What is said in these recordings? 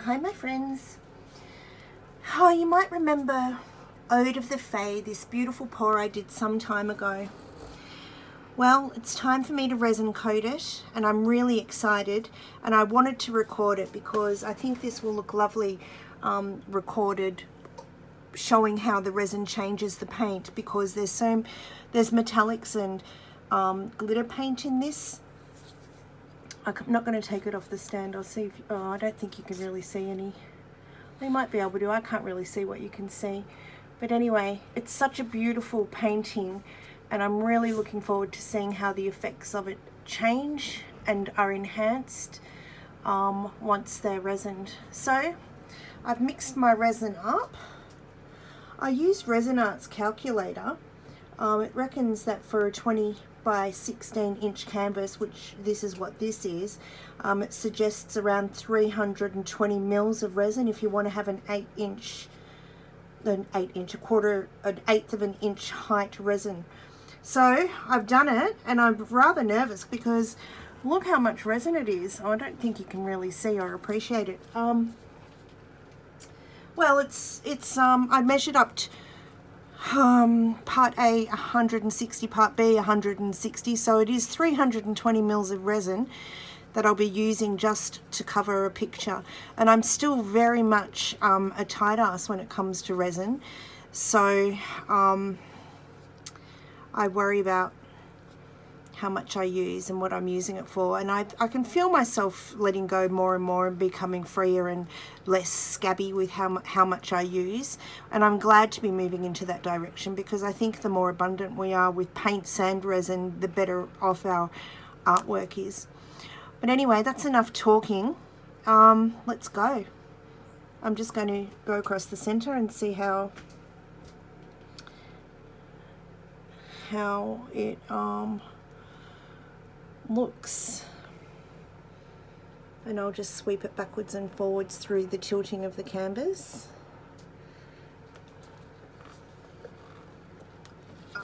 Hi my friends. Oh, you might remember To The Fae, this beautiful pour I did some time ago. Well, it's time for me to resin coat it, and I'm really excited, and I wanted to record it because I think this will look lovely recorded, showing how the resin changes the paint, because there's metallics and glitter paint in this. I'm not going to take it off the stand. I'll see if, oh, I don't think you can really see any. They might be able to. I can't really see what you can see. But anyway, it's such a beautiful painting, and I'm really looking forward to seeing how the effects of it change and are enhanced once they're resined. So I've mixed my resin up. I used Resin Art's calculator. It reckons that for a 20 by 16 inch canvas, which this is what this is, it suggests around 320 mils of resin if you want to have an 8-inch, an eighth of an inch height resin. So I've done it, and I'm rather nervous because look how much resin it is. Oh, I don't think you can really see or appreciate it. Well, I measured up to part A 160, part B 160, so it is 320 mils of resin that I'll be using just to cover a picture. And I'm still very much a tight ass when it comes to resin, so I worry about how much I use and what I'm using it for, and I can feel myself letting go more and more and becoming freer and less scabby with how much I use, and I'm glad to be moving into that direction, because I think the more abundant we are with paint, sand, resin, the better off our artwork is. But anyway, that's enough talking. Let's go. I'm just going to go across the center and see how it looks, and I'll just sweep it backwards and forwards through the tilting of the canvas.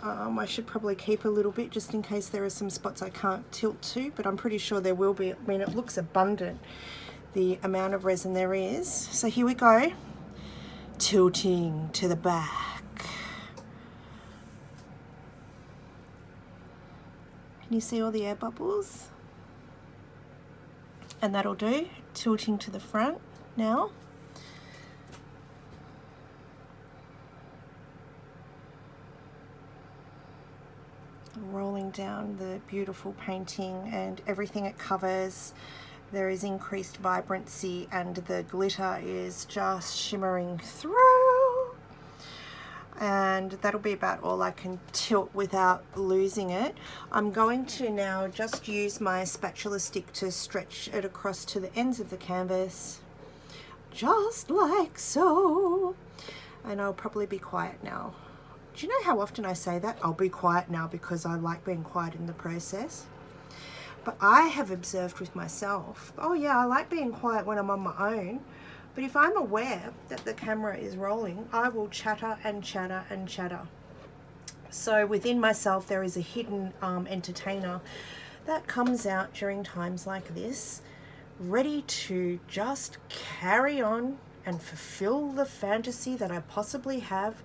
I should probably keep a little bit just in case there are some spots I can't tilt to, but I'm pretty sure there will be. I mean, it looks abundant, the amount of resin there is. So here we go, tilting to the back. Can you see all the air bubbles? And that'll do. Tilting to the front now. Rolling down the beautiful painting and everything it covers. There is increased vibrancy, and the glitter is just shimmering through. And that'll be about all I can tilt without losing it. I'm going to now just use my spatula stick to stretch it across to the ends of the canvas, just like so. And I'll probably be quiet now. Do you know how often I say that? I'll be quiet now, because I like being quiet in the process. But I have observed with myself, oh yeah, I like being quiet when I'm on my own. But if I'm aware that the camera is rolling, I will chatter and chatter and chatter. So within myself there is a hidden entertainer that comes out during times like this, ready to just carry on and fulfill the fantasy that I possibly have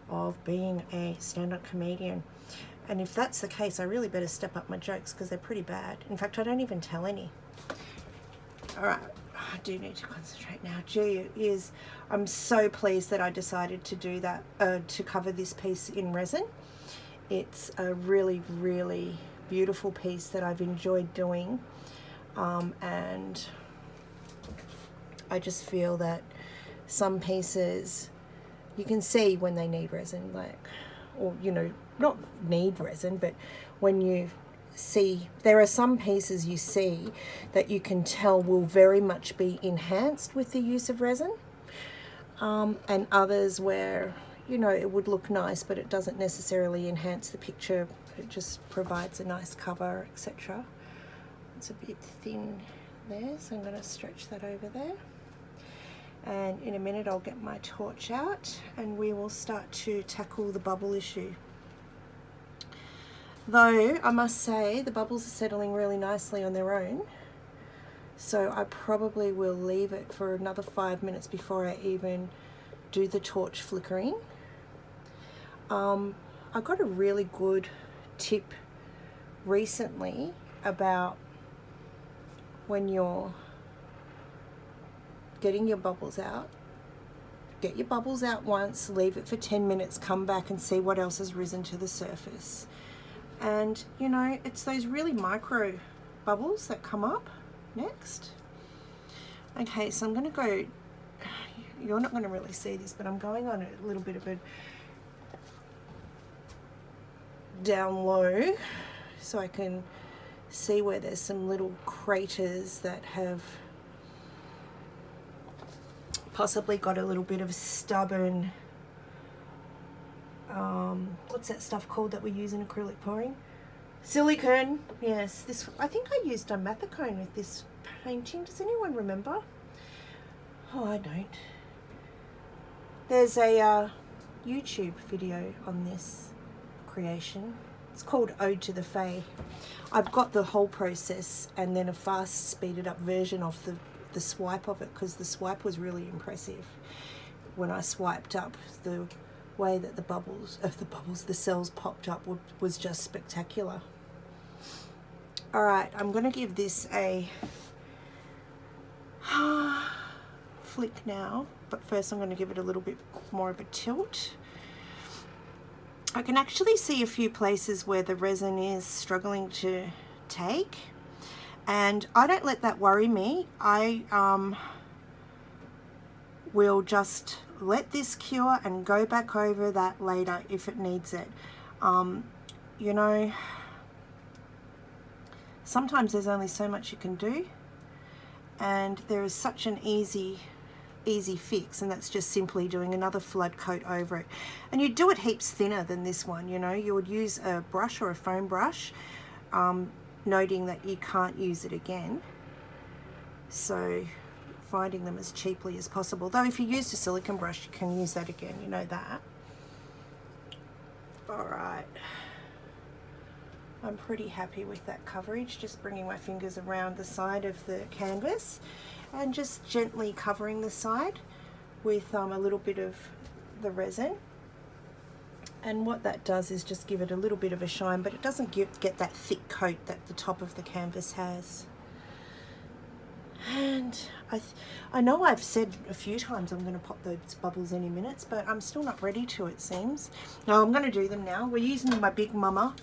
of being a stand-up comedian. And if that's the case, I really better step up my jokes, because they're pretty bad. In fact, I don't even tell any. All right. I do need to concentrate now. Gee, I'm so pleased that I decided to do that, to cover this piece in resin. It's a really, really beautiful piece that I've enjoyed doing, and I just feel that some pieces you can see when they need resin, like, or you know, not need resin, but when you see, there are some pieces you see that you can tell will very much be enhanced with the use of resin, and others where, you know, it would look nice but it doesn't necessarily enhance the picture. It just provides a nice cover, etc. It's a bit thin there, so I'm going to stretch that over there, and in a minute I'll get my torch out and we will start to tackle the bubble issue. Though I must say the bubbles are settling really nicely on their own, So I probably will leave it for another 5 minutes before I even do the torch flickering. I got a really good tip recently about when you're getting your bubbles out. Get your bubbles out once, leave it for 10 minutes, come back and see what else has risen to the surface. And you know, it's those really micro bubbles that come up next. Okay, so I'm going to go, you're not going to really see this, but I'm going on a little bit of a down low so I can see where there's some little craters that have possibly got a little bit of stubborn, what's that stuff called that we use in acrylic pouring? Silicone. Yes, this, I think I used dimethicone with this painting. Does anyone remember? Oh, I don't. There's a YouTube video on this creation. It's called To The Fae. I've got the whole process and then a fast speeded up version of the swipe of it, because the swipe was really impressive. When I swiped up, the way that the cells popped up was just spectacular. All right, I'm going to give this a flick now, but first I'm going to give it a little bit more of a tilt. I can actually see a few places where the resin is struggling to take, and I don't let that worry me. I will just let this cure and go back over that later if it needs it. You know, sometimes there's only so much you can do, and there is such an easy fix, and that's just simply doing another flood coat over it. And you do it heaps thinner than this one. You know, you would use a brush or a foam brush, noting that you can't use it again, so finding them as cheaply as possible. Though if you used a silicone brush, you can use that again, you know that. All right, I'm pretty happy with that coverage. Just bringing my fingers around the side of the canvas and just gently covering the side with a little bit of the resin. And what that does is just give it a little bit of a shine, but it doesn't get that thick coat that the top of the canvas has. And I know I've said a few times I'm going to pop those bubbles any minutes, but I'm still not ready to, it seems. No, I'm going to do them now. We're using my Big Mama.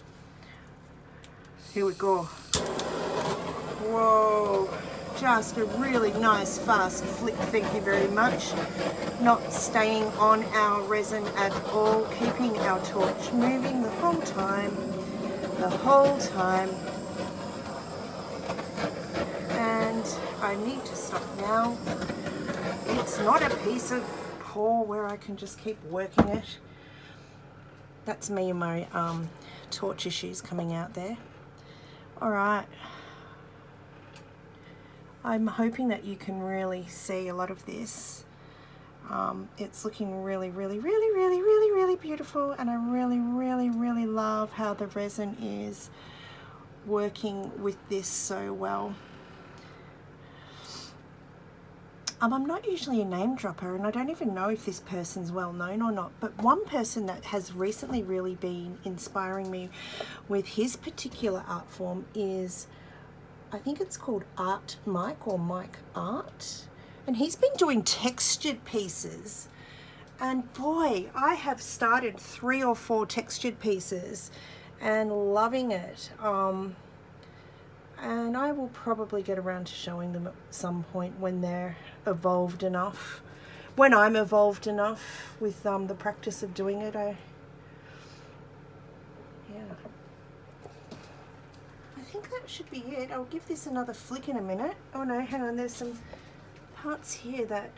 Here we go. Whoa. Just a really nice fast flick, thank you very much. Not staying on our resin at all, keeping our torch moving the whole time. And I need to stop now. It's not a piece of pour where I can just keep working it. That's me and my torch issues coming out there. All right. I'm hoping that you can really see a lot of this. It's looking really beautiful, and I really love how the resin is working with this so well. I'm not usually a name dropper, and I don't even know if this person's well known or not, but one person that has recently really been inspiring me with his particular art form is, I think it's called Art Mike or Mike Art, and he's been doing textured pieces, and boy, I have started 3 or 4 textured pieces and loving it. And I will probably get around to showing them at some point when they're evolved enough, when I'm evolved enough with the practice of doing it. Yeah. I think that should be it. I'll give this another flick in a minute. Oh no, hang on, there's some parts here that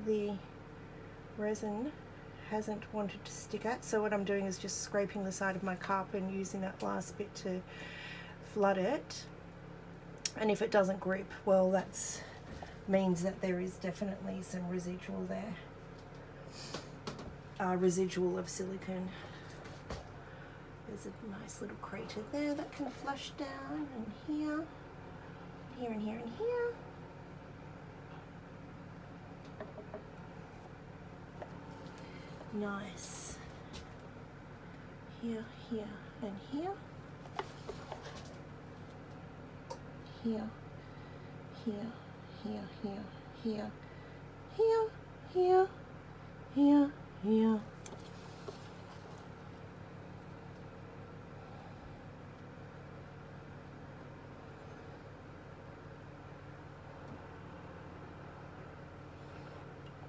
the resin hasn't wanted to stick at, so what I'm doing is just scraping the side of my cup and using that last bit to flood it. And if it doesn't grip, well, that means that there is definitely some residual there, residual of silicone. There's a nice little crater there that can flush down, and here and here and here. Nice. Here, here, and here. Here, here, here, here, here, here, here, here, here.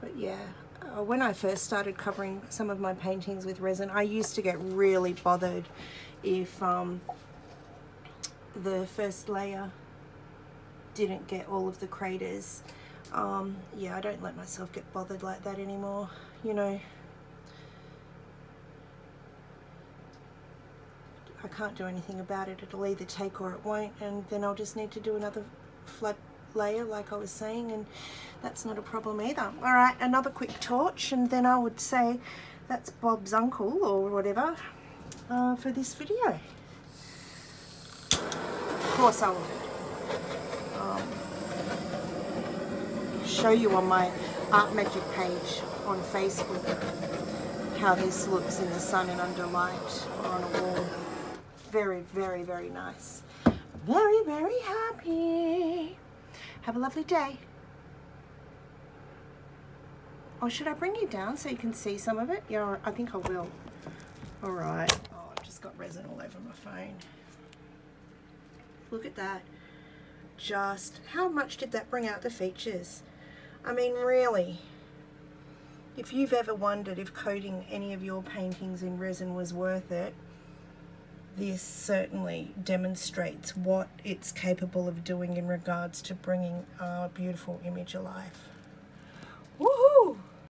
But yeah, when I first started covering some of my paintings with resin, I used to get really bothered if the first layer didn't get all of the craters. Yeah, I don't let myself get bothered like that anymore, you know. I can't do anything about it. It'll either take or it won't, and then I'll just need to do another flat layer like I was saying, and that's not a problem either. All right, another quick torch, and then I would say that's Bob's uncle or whatever for this video. Of course I will show you on my Art Magic page on Facebook how this looks in the sun and under light or on a wall. Very, very, very nice. Very, very happy. Have a lovely day. Or should I bring you down so you can see some of it? Yeah, I think I will. All right. Oh, I've just got resin all over my phone. Look at that. Just, how much did that bring out the features? I mean, really, if you've ever wondered if coating any of your paintings in resin was worth it, this certainly demonstrates what it's capable of doing in regards to bringing a beautiful image alive.